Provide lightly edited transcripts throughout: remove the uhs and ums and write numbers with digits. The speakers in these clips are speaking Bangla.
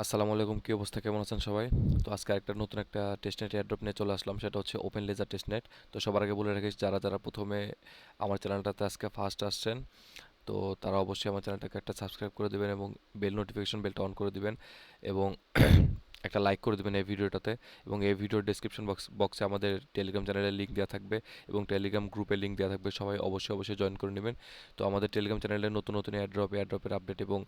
আসসালামু আলাইকুম, কি অবস্থা, কেমন আছেন সবাই? তো আজকে একটা নতুন একটা টেস্টনেট এয়ারড্রপ নিয়ে চলে আসলাম, সেটা হচ্ছে ওপেন লেজার টেস্টনেট। তো সবার আগে বলে রাখিস, যারা যারা প্রথমে আমার চ্যানেলটাতে আজকে ফার্স্ট আসছেন, তো তারা অবশ্যই আমার চ্যানেলটাকে একটা সাবস্ক্রাইব করে দিবেন এবং নোটিফিকেশন বেলটা অন করে দিবেন এবং একটা লাইক করে দিবেন এই ভিডিওটাতে। এবং এই ভিডিওর ডেসক্রিপশন বক্সে আমাদের টেলিগ্রাম চ্যানেলের লিঙ্ক দেওয়া থাকবে এবং টেলিগ্রাম গ্রুপের লিঙ্ক দেওয়া থাকবে, সবাই অবশ্যই অবশ্যই জয়েন করে নেবেন। তো আমাদের টেলিগ্রাম চ্যানেলে নতুন নতুন এয়ারড্রপের আপডেট এবং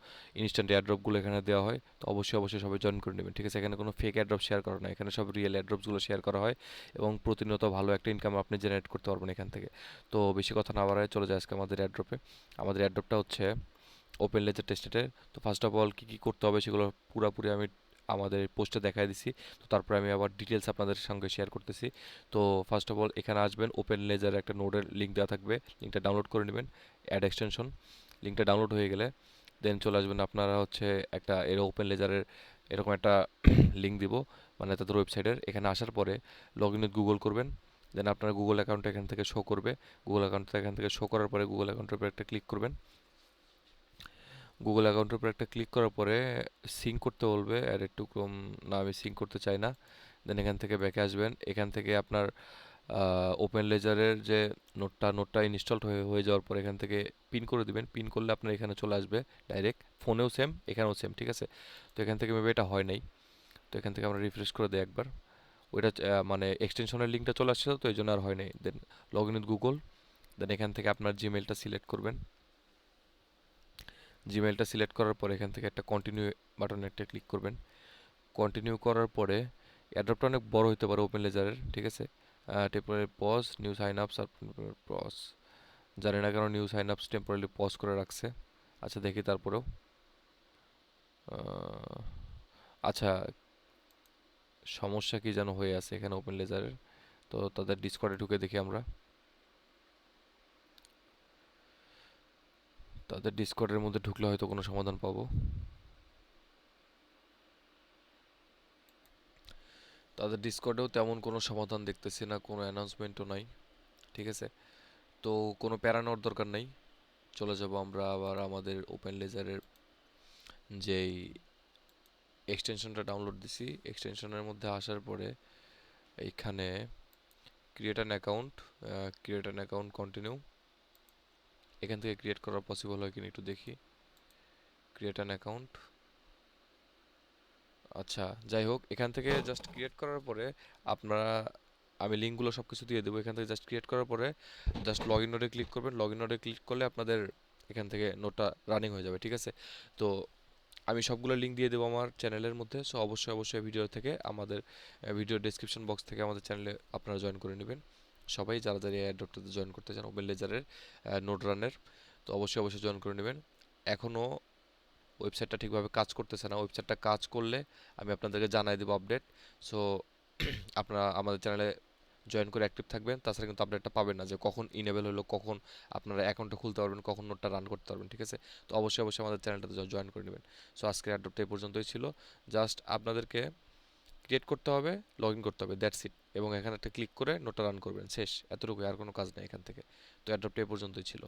ইনস্ট্যান্ট এয়ারড্রপগুলো এখানে দেওয়া হয়। তো অবশ্যই অবশ্যই সবাই জয়েন করে নেবেন, ঠিক আছে? এখানে কোনো ফেক এয়ারড্রপ শেয়ার করা না, এখানে সব রিয়েল এয়ারড্রপসগুলো শেয়ার করা হয় এবং প্রতিনিয়ত ভালো একটা ইনকাম আপনি জেনারেট করতে পারবেন এখান থেকে। তো বেশি কথা না বাড়ায় চলে যায় আজকে আমাদের এয়ারড্রপে। আমাদের এয়ারড্রপটা হচ্ছে ওপেন লেজার টেস্টের। তো ফার্স্ট অফ অল কী কী করতে হবে সেগুলো পুরোপুরি আমি আমাদের পোস্টে দেখাই দিছি। তো তারপরে আমি আবার ডিটেলস আপনাদের সঙ্গে শেয়ার করতেছি। তো ফার্স্ট অফ অল এখানে আসবেন, ওপেন লেজার একটা নোডের লিঙ্ক দেওয়া থাকবে, লিঙ্কটা ডাউনলোড করে নেবেন। অ্যাড এক্সটেনশন, লিঙ্কটা ডাউনলোড হয়ে গেলে দেন চলে আসবেন আপনারা হচ্ছে একটা এর ওপেন লেজারের এরকম একটা লিঙ্ক দিব, মানে তাদের ওয়েবসাইটের। এখানে আসার পরে লগ ইন উইথ গুগল করবেন। দেন আপনার গুগল অ্যাকাউন্ট এখান থেকে শো করবে। গুগল অ্যাকাউন্টটা এখান থেকে শো করার পরে গুগল অ্যাকাউন্টের উপর একটা ক্লিক করবেন। গুগল অ্যাকাউন্টের উপর একটা ক্লিক করার পরে সিঙ্ক করতে বলবে, আর একটু কম, না আমি সিঙ্ক করতে চাই না। দেন এখান থেকে ব্যাকে আসবেন। এখান থেকে আপনার ওপেন লেজারের যে নোটটা ইনস্টলড হয়ে হয়ে যাওয়ার পর এখান থেকে পিন করে দিবেন। পিন করলে আপনার এখানে চলে আসবে ডাইরেক্ট। ফোনেও সেম, এখানেও সেম, ঠিক আছে? তো এখান থেকে মেবি এটা হয় নাই। তো এখান থেকে আমরা রিফ্রেশ করে দিই একবার। ওইটা মানে এক্সটেনশনের লিঙ্কটা চলে আসছে, তো এই জন্য আর হয় নাই। দেন লগ ইন উইথ গুগল। দেন এখান থেকে আপনার জিমেলটা সিলেক্ট করবেন। জিমেলটা সিলেক্ট করার পরে এখান থেকে একটা কন্টিনিউ বাটনে একটা ক্লিক করবেন। কন্টিনিউ করার পরে অ্যাড্রপটা অনেক বড় হতে পারে ওপেন লেজারের, ঠিক আছে? টেম্পোরারি পজ, নিউ সাইন আপস, পজ, জানি না কেন নিউ সাইন আপস টেম্পোরারি পজ করে রাখছে। আচ্ছা দেখি তারপরেও। আহ, আচ্ছা, সমস্যা কি যেন হয়ে আছে এখানে ওপেন লেজারের। তো তাদের ডিসকর্ডে ঢুকে দেখি আমরা। তাদের ডিসকর্ডের মধ্যে ঢুকলে হয়তো কোনো সমাধান পাবো। তাদের ডিসকর্ডেও তেমন কোনো সমাধান দেখতেছি না, কোনো অ্যানাউন্সমেন্টও নাই, ঠিক আছে? তো কোনো প্যারা নেওয়ার দরকার নাই। চলে যাব আমরা আবার আমাদের ওপেন লেজারের যেই এক্সটেনশনটা ডাউনলোড দিছি, এক্সটেনশনের মধ্যে আসার পরে এইখানে ক্রিয়েট অ্যান অ্যাকাউন্ট, কন্টিনিউ। এখান থেকে ক্রিয়েট করা পসিবল হয় কিনা একটু দেখি। ক্রিয়েট অ্যান অ্যাকাউন্ট, আচ্ছা যাই হোক, এখান থেকে জাস্ট ক্রিয়েট করার পরে আপনারা, আমি লিঙ্কগুলো সব কিছু দিয়ে দেবো। এখান থেকে জাস্ট ক্রিয়েট করার পরে জাস্ট লগ ইন নোটে ক্লিক করবেন। লগ ইন নোটে ক্লিক করলে আপনাদের এখান থেকে নোটটা রানিং হয়ে যাবে, ঠিক আছে? তো আমি সবগুলো লিঙ্ক দিয়ে দেবো আমার চ্যানেলের মধ্যে। সো অবশ্যই অবশ্যই ভিডিও থেকে আমাদের ভিডিও ডেসক্রিপশন বক্স থেকে আমাদের চ্যানেলে আপনারা জয়েন করে নেবেন। সবাই যারা যারা এই অ্যাড্রপটাতে জয়েন করতে চান ওপেন লেজারের নোট রানের, তো অবশ্যই অবশ্যই জয়েন করে নেবেন। এখনও ওয়েবসাইটটা ঠিকভাবে কাজ করতেছে না, ওয়েবসাইটটা কাজ করলে আমি আপনাদেরকে জানাই দেবো আপডেট। সো আপনারা আমাদের চ্যানেলে জয়েন করে অ্যাক্টিভ থাকবেন, তাছাড়া কিন্তু আপডেটটা পাবেন না যে কখন ইনেবল হলো, কখন আপনারা অ্যাকাউন্টটা খুলতে পারবেন, কখন নোটটা রান করতে পারবেন, ঠিক আছে? তো অবশ্যই অবশ্যই আমাদের চ্যানেলটাতে জয়েন করে নেবেন। সো আজকের অ্যাড্রপটা এই পর্যন্তই ছিল। জাস্ট আপনাদেরকে ক্রিয়েট করতে হবে, লগ ইন করতে হবে, দ্যাটস ইট। এবং এখানে একটা ক্লিক করে নোটটা রান করবেন, শেষ, এতটুকুই, আর কোনো কাজ নেই এখান থেকে। তো অ্যাড্রপটা এই পর্যন্তই ছিল।